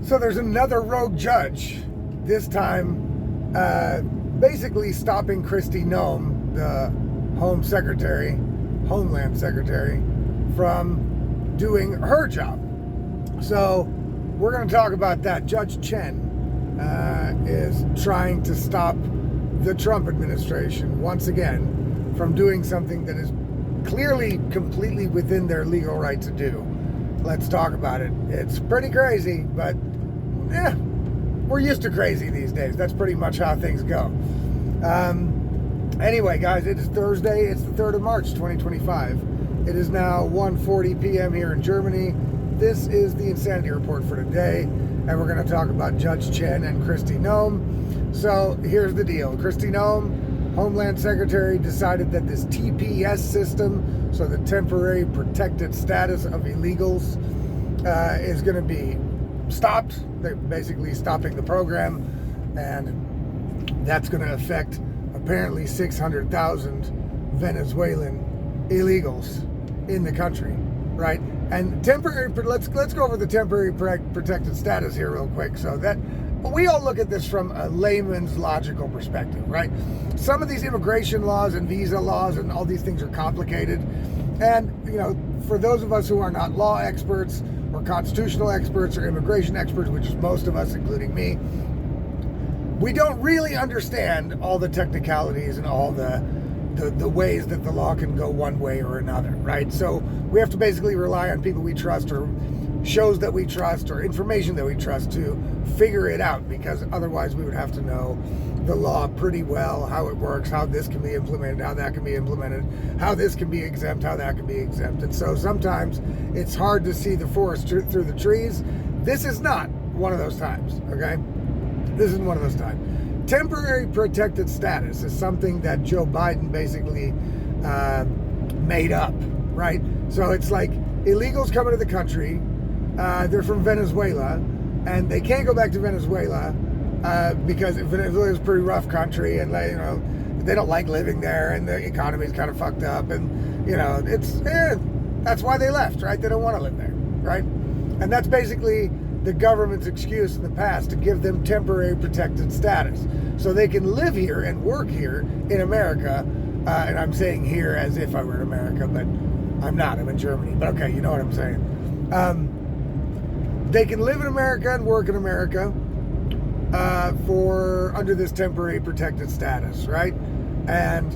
So there's another rogue judge, this time basically stopping Kristi Noem, the Homeland Secretary, from doing her job. So we're going to talk about that. Judge Chen is trying to stop the Trump administration once again from doing something that is clearly completely within their legal right to do. Let's talk about it. It's pretty crazy, but we're used to crazy these days. That's pretty much how things go. Anyway, guys, it is Thursday. It's the 3rd of March, 2025. It is now 1:40 p.m. here in Germany. This is the Insanity Report for today, and we're going to talk about Judge Chen and Kristi Noem. So here's the deal. Kristi Noem, Homeland Secretary, decided that this TPS system, so the Temporary Protected Status of Illegals, is going to be stopped. They're basically stopping the program, and that's going to affect apparently 600,000 Venezuelan illegals in the country, right? And let's go over the temporary protected status here real quick. So that we all look at this from a layman's logical perspective, right? Some of these immigration laws and visa laws and all these things are complicated. And, for those of us who are not law experts or constitutional experts or immigration experts, which is most of us, including me, we don't really understand all the technicalities and all the ways that the law can go one way or another, right? So we have to basically rely on people we trust or shows that we trust or information that we trust to figure it out, because otherwise we would have to know the law pretty well, how it works, how this can be implemented, how that can be implemented, how this can be exempt, how that can be exempt. And so sometimes it's hard to see the forest through the trees. This is not one of those times, okay? This isn't one of those times. Temporary protected status is something that Joe Biden basically made up, right? So it's like illegals coming to the country, they're from Venezuela, and they can't go back to Venezuela because Venezuela is a pretty rough country, and they don't like living there, and the economy is kind of fucked up, and that's why they left, right? They don't want to live there, right? And that's basically the government's excuse in the past to give them temporary protected status so they can live here and work here in America. And I'm saying here as if I were in America, but I'm not. I'm in Germany. But okay, you know what I'm saying. They can live in America and work in America under this temporary protected status, right? And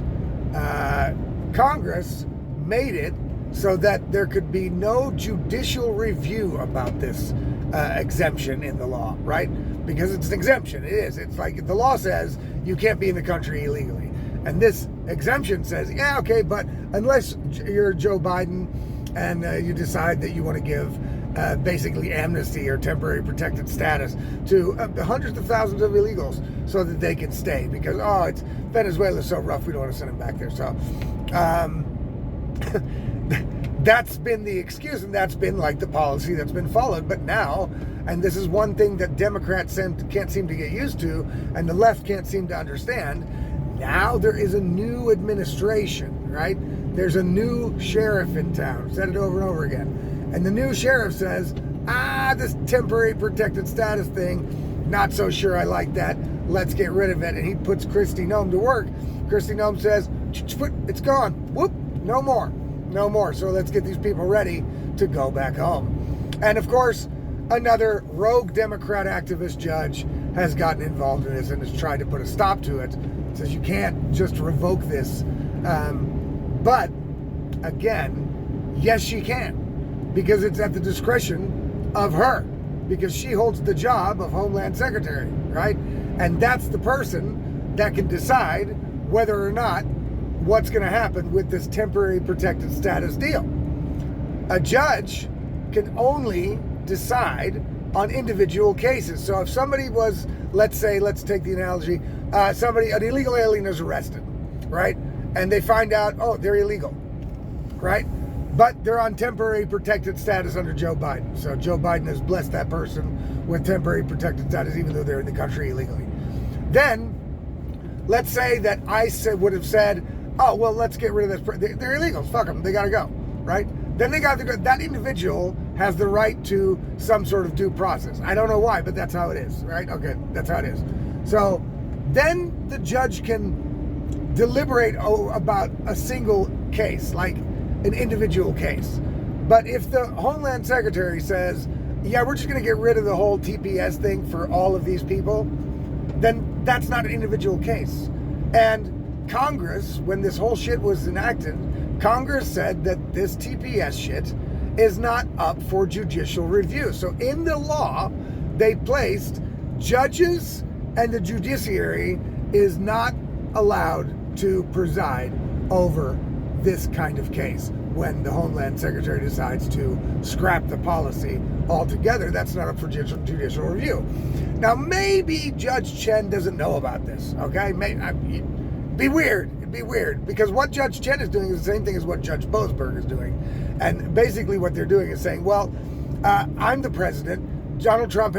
Congress made it so that there could be no judicial review about this exemption in the law, right? Because it's an exemption. It is. It's like the law says you can't be in the country illegally. And this exemption says, yeah, okay, but unless you're Joe Biden and you decide that you want to give basically amnesty or temporary protected status to hundreds of thousands of illegals so that they can stay because, it's Venezuela's so rough, we don't want to send them back there. So that's been the excuse, and that's been like the policy that's been followed. But now, and this is one thing that Democrats can't seem to get used to, and the left can't seem to understand, now there is a new administration, right? There's a new sheriff in town. I've said it over and over again. And the new sheriff says, this temporary protected status thing, not so sure I like that. Let's get rid of it. And he puts Kristi Noem to work. Kristi Noem says, it's gone. Whoop, no more. No more. So let's get these people ready to go back home. And of course, another rogue Democrat activist judge has gotten involved in this and has tried to put a stop to it. Says you can't just revoke this. But again, yes, she can, because it's at the discretion of her, because she holds the job of Homeland Secretary, right? And that's the person that can decide whether or not what's going to happen with this temporary protected status deal. A judge can only decide on individual cases. So if somebody was, let's take the analogy, an illegal alien is arrested, right? And they find out, they're illegal, right? But they're on temporary protected status under Joe Biden. So Joe Biden has blessed that person with temporary protected status, even though they're in the country illegally. Then, let's say that ICE would have said, let's get rid of this. They're illegals. Fuck them. They got to go, right? Then they got to go. That individual has the right to some sort of due process. I don't know why, but that's how it is, right? Okay, that's how it is. So then the judge can deliberate about a single case, like an individual case. But if the Homeland Secretary says, yeah, we're just going to get rid of the whole TPS thing for all of these people, then that's not an individual case. And Congress, when this whole shit was enacted, Congress said that this TPS shit is not up for judicial review. So in the law, they placed judges and the judiciary is not allowed to preside over this kind of case. When the Homeland Secretary decides to scrap the policy altogether, that's not up for judicial review. Now, maybe Judge Chen doesn't know about this, okay? It'd be weird, because what Judge Chen is doing is the same thing as what Judge Boasberg is doing. And basically what they're doing is saying, well, I'm the president. Donald Trump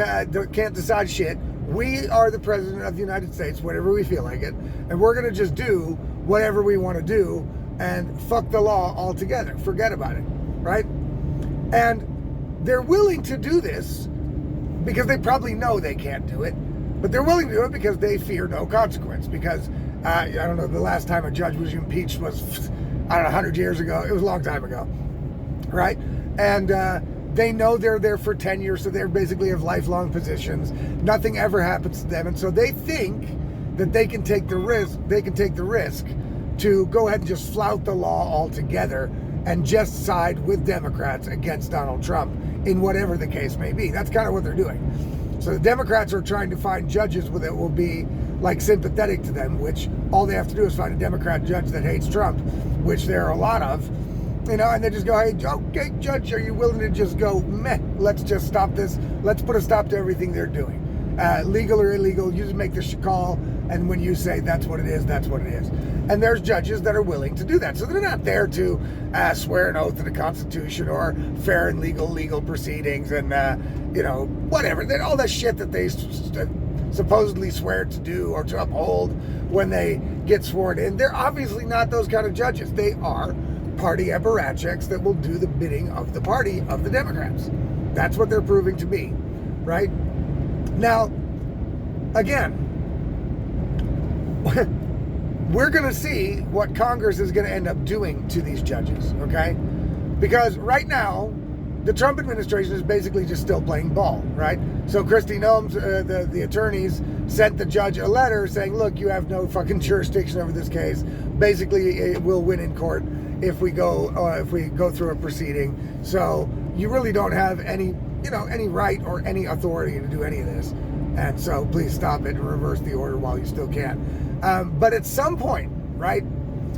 can't decide shit. We are the president of the United States, whatever we feel like it, and we're going to just do whatever we want to do and fuck the law altogether. Forget about it, right? And they're willing to do this because they probably know they can't do it, but they're willing to do it because they fear no consequence. Because, I don't know, the last time a judge was impeached was, 100 years ago. It was a long time ago, right? And they know they're there for 10 years, so they basically have lifelong positions. Nothing ever happens to them, and so they think that they can take the risk to go ahead and just flout the law altogether and just side with Democrats against Donald Trump in whatever the case may be. That's kind of what they're doing. So the Democrats are trying to find judges that will be like sympathetic to them, which all they have to do is find a Democrat judge that hates Trump, which there are a lot of, and they just go, hey, okay, judge, are you willing to just go, meh, let's just stop this. Let's put a stop to everything they're doing. Legal or illegal, you just make the call, and when you say that's what it is, that's what it is. And there's judges that are willing to do that. So they're not there to swear an oath to the Constitution or fair and legal proceedings and, whatever. All that shit that they supposedly swear to do or to uphold when they get sworn in. They're obviously not those kind of judges. They are party apparatchiks that will do the bidding of the party of the Democrats. That's what they're proving to be, right? Now, again, we're going to see what Congress is going to end up doing to these judges, okay? Because right now, the Trump administration is basically just still playing ball, right? So Kristi Noem, the attorneys, sent the judge a letter saying, look, you have no fucking jurisdiction over this case. Basically, it will win in court if we go through a proceeding. So you really don't have any right or any authority to do any of this. And so please stop it and reverse the order while you still can. But at some point, right?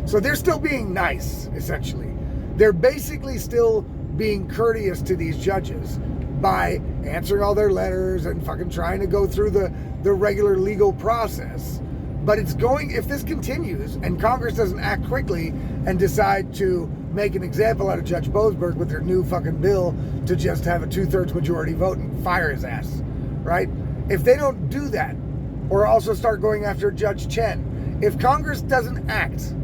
So they're still being nice, essentially. They're basically still being courteous to these judges by answering all their letters and fucking trying to go through the regular legal process. But if this continues and Congress doesn't act quickly and decide to make an example out of Judge Boasberg with their new fucking bill to just have a 2/3 majority vote and fire his ass, right? If they don't do that, or also start going after Judge Chen, if Congress doesn't act,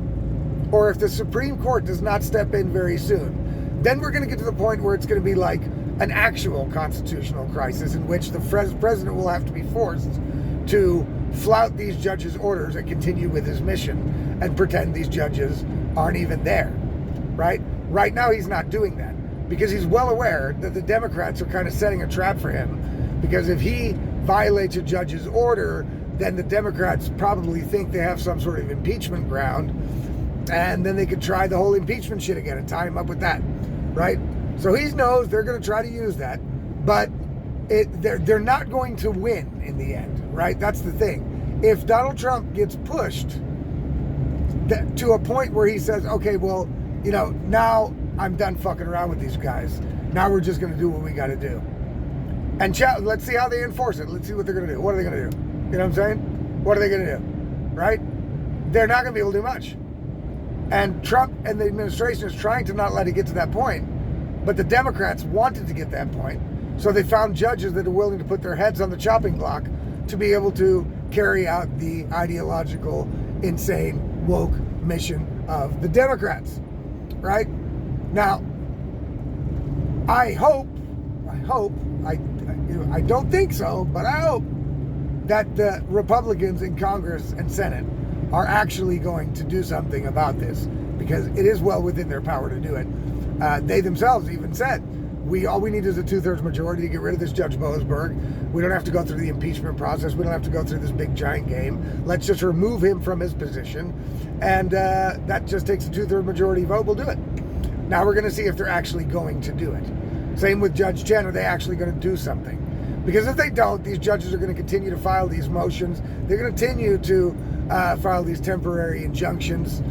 or if the Supreme Court does not step in very soon, then we're going to get to the point where it's going to be like an actual constitutional crisis in which the president will have to be forced to flout these judges' orders and continue with his mission and pretend these judges aren't even there, right? Right now, he's not doing that because he's well aware that the Democrats are kind of setting a trap for him, because if he violates a judge's order, then the Democrats probably think they have some sort of impeachment ground, and then they could try the whole impeachment shit again and tie him up with that, right? So he knows they're going to try to use that, but they're not going to win in the end, right? That's the thing. If Donald Trump gets pushed to a point where he says, okay, well, now I'm done fucking around with these guys. Now we're just going to do what we got to do. And let's see how they enforce it. Let's see what they're going to do. What are they going to do? You know what I'm saying? What are they going to do? Right? They're not going to be able to do much. And Trump and the administration is trying to not let it get to that point. But the Democrats wanted to get that point. So they found judges that are willing to put their heads on the chopping block to be able to carry out the ideological, insane, woke mission of the Democrats. Right? Now, I hope I hope, I don't think so, but I hope that the Republicans in Congress and Senate are actually going to do something about this, because it is well within their power to do it. They themselves even said, all we need is a 2/3 majority to get rid of this Judge Boasberg. We don't have to go through the impeachment process. We don't have to go through this big giant game. Let's just remove him from his position. And that just takes a 2/3 majority vote. We'll do it. Now we're going to see if they're actually going to do it. Same with Judge Chen. Are they actually going to do something? Because if they don't, these judges are going to continue to file these motions. They're going to continue to file these temporary injunctions.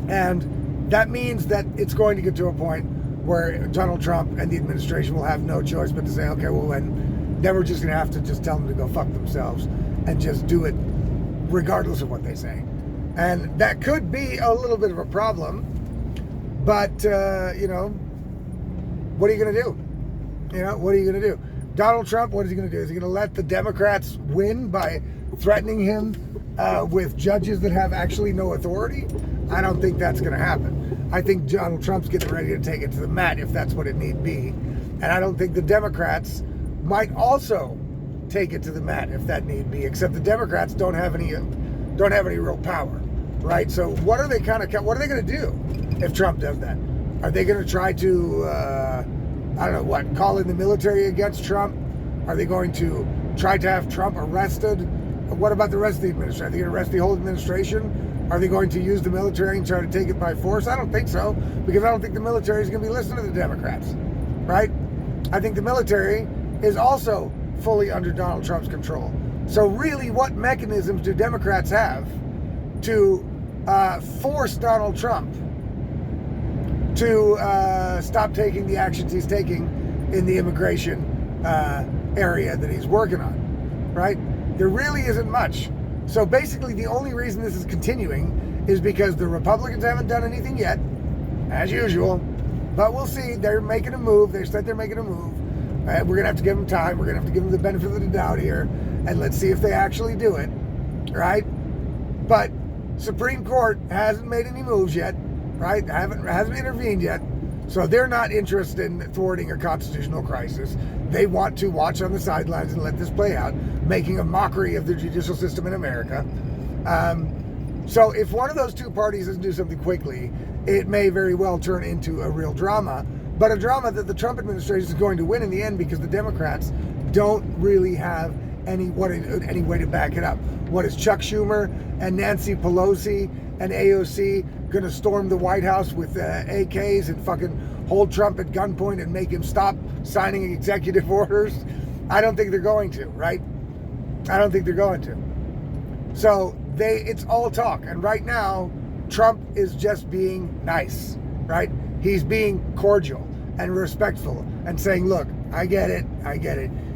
And that means that it's going to get to a point where Donald Trump and the administration will have no choice but to say, okay, well, then we're just going to have to just tell them to go fuck themselves and just do it regardless of what they say. And that could be a little bit of a problem, but, what are you going to do? What are you going to do? Donald Trump, what is he going to do? Is he going to let the Democrats win by threatening him with judges that have actually no authority? I don't think that's going to happen. I think Donald Trump's getting ready to take it to the mat if that's what it need be. And I don't think the Democrats might also take it to the mat if that need be, except the Democrats don't have any real power, right? So what are they going to do if Trump does that? Are they going to try to, call in the military against Trump? Are they going to try to have Trump arrested? What about the rest of the administration? Are they going to arrest the whole administration? Are they going to use the military and try to take it by force? I don't think so, because I don't think the military is going to be listening to the Democrats, right? I think the military is also fully under Donald Trump's control. So really, what mechanisms do Democrats have to force Donald Trump to stop taking the actions he's taking in the immigration area that he's working on, right? There really isn't much. So basically, the only reason this is continuing is because the Republicans haven't done anything yet, as usual. But we'll see. They're making a move. They said they're making a move. Right? We're going to have to give them time. We're going to have to give them the benefit of the doubt here. And let's see if they actually do it. Right? But Supreme Court hasn't made any moves yet. Right? Hasn't intervened yet. So they're not interested in thwarting a constitutional crisis. They want to watch on the sidelines and let this play out, making a mockery of the judicial system in America. So if one of those two parties doesn't do something quickly, it may very well turn into a real drama, but a drama that the Trump administration is going to win in the end, because the Democrats don't really have any way to back it up. What is Chuck Schumer and Nancy Pelosi and AOC going to storm the White House with AKs and fucking hold Trump at gunpoint and make him stop signing executive orders? I don't think they're going to, right? I don't think they're going to. So it's all talk. And right now, Trump is just being nice, right? He's being cordial and respectful and saying, look, I get it.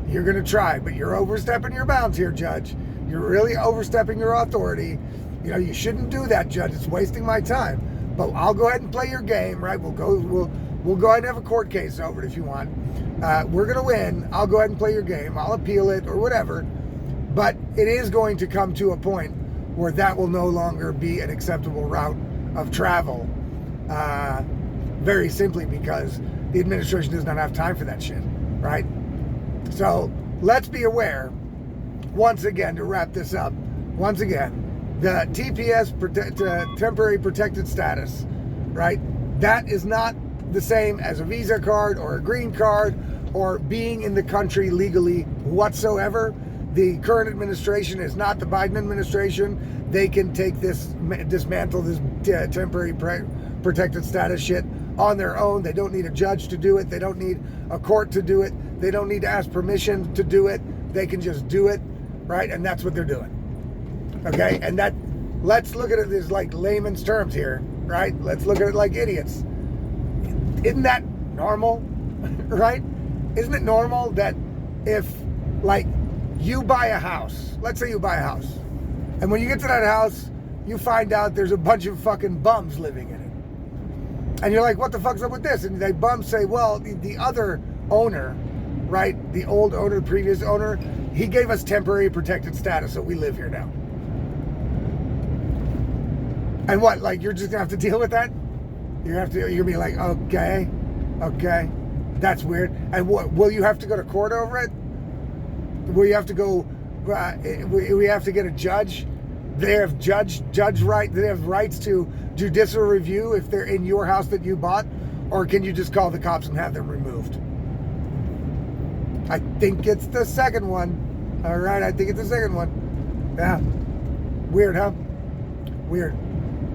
You're going to try, but you're overstepping your bounds here, Judge. You're really overstepping your authority. You shouldn't do that, Judge. It's wasting my time. But I'll go ahead and play your game, right? We'll go ahead and have a court case over it if you want. We're going to win. I'll go ahead and play your game. I'll appeal it or whatever. But it is going to come to a point where that will no longer be an acceptable route of travel. Very simply because the administration does not have time for that shit, right? So let's be aware, once again, to wrap this up, the TPS, temporary protected status, right? That is not the same as a visa card or a green card or being in the country legally whatsoever. The current administration is not the Biden administration. They can dismantle this temporary protected status shit on their own. They don't need a judge to do it. They don't need a court to do it. They don't need to ask permission to do it. They can just do it, right? And that's what they're doing. Okay? And let's look at it as like layman's terms here, right? Let's look at it like idiots. Isn't that normal, right? Isn't it normal that if, like, you buy a house, let's say you buy a house, and when you get to that house, you find out there's a bunch of fucking bums living in it. And you're like, what the fuck's up with this? And they bums say, well, the other owner, right, the old owner, the previous owner, he gave us temporary protected status, so we live here now. And what, like, you're just gonna have to deal with that? You're gonna be like, okay, That's weird. And will you have to go to court over it? Will you have to go? We have to get a judge. They have judge right. They have rights to judicial review if they're in your house that you bought, or can you just call the cops and have them removed? I think it's the second one. All right, I think it's the second one. Yeah. Weird, huh? Weird.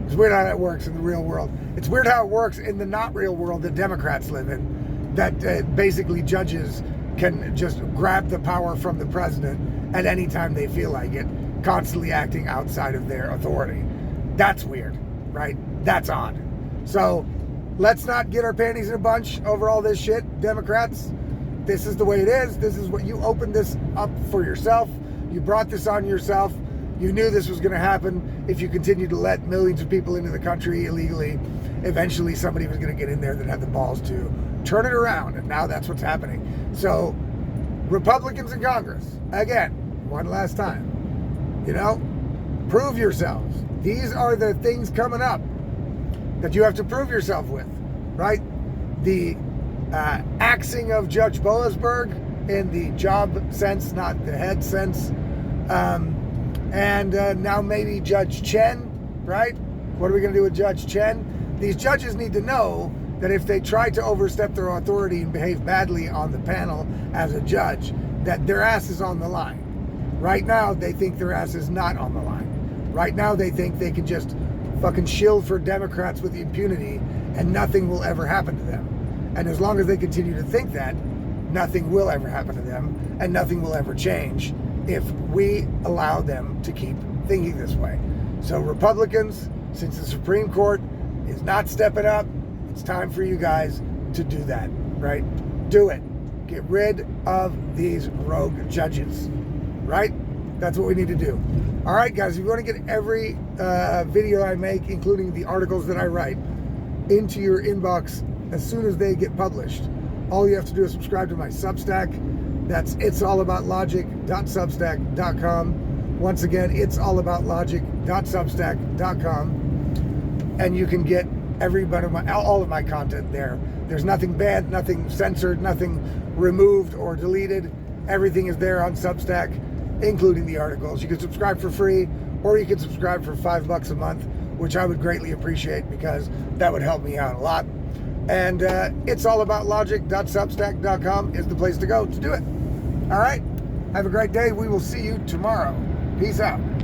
It's weird how that works in the real world. It's weird how it works in the not real world that Democrats live in. That basically judges can just grab the power from the president at any time they feel like it, constantly acting outside of their authority. That's weird, right? That's odd. So let's not get our panties in a bunch over all this shit, Democrats. This is the way it is. This is what you opened this up for yourself. You brought this on yourself. You knew this was going to happen if you continued to let millions of people into the country illegally. Eventually somebody was going to get in there that had the balls to turn it around, and now that's what's happening. So Republicans in Congress, again, one last time, prove yourselves. These are the things coming up that you have to prove yourself with, right? The axing of Judge Boasberg in the job sense, not the head sense. And now maybe Judge Chen, right? What are we going to do with Judge Chen? These judges need to know that if they try to overstep their authority and behave badly on the panel as a judge, that their ass is on the line. Right now, they think their ass is not on the line. Right now, they think they can just fucking shield for Democrats with impunity and nothing will ever happen to them. And as long as they continue to think that, nothing will ever happen to them and nothing will ever change if we allow them to keep thinking this way. So Republicans, since the Supreme Court is not stepping up, it's time for you guys to do that, right? Do it. Get rid of these rogue judges, right? That's what we need to do. All right, guys, if you want to get every video I make, including the articles that I write, into your inbox as soon as they get published, all you have to do is subscribe to my Substack. That's it'sallaboutlogic.substack.com. Once again, it'sallaboutlogic.substack.com. And you can get all of my content there. There's nothing banned, nothing censored, nothing removed or deleted. Everything is there on Substack, including the articles. You can subscribe for free, or you can subscribe for $5 a month, which I would greatly appreciate because that would help me out a lot. And it'sallaboutlogic.substack.com is the place to go to do it. All right. Have a great day. We will see you tomorrow. Peace out.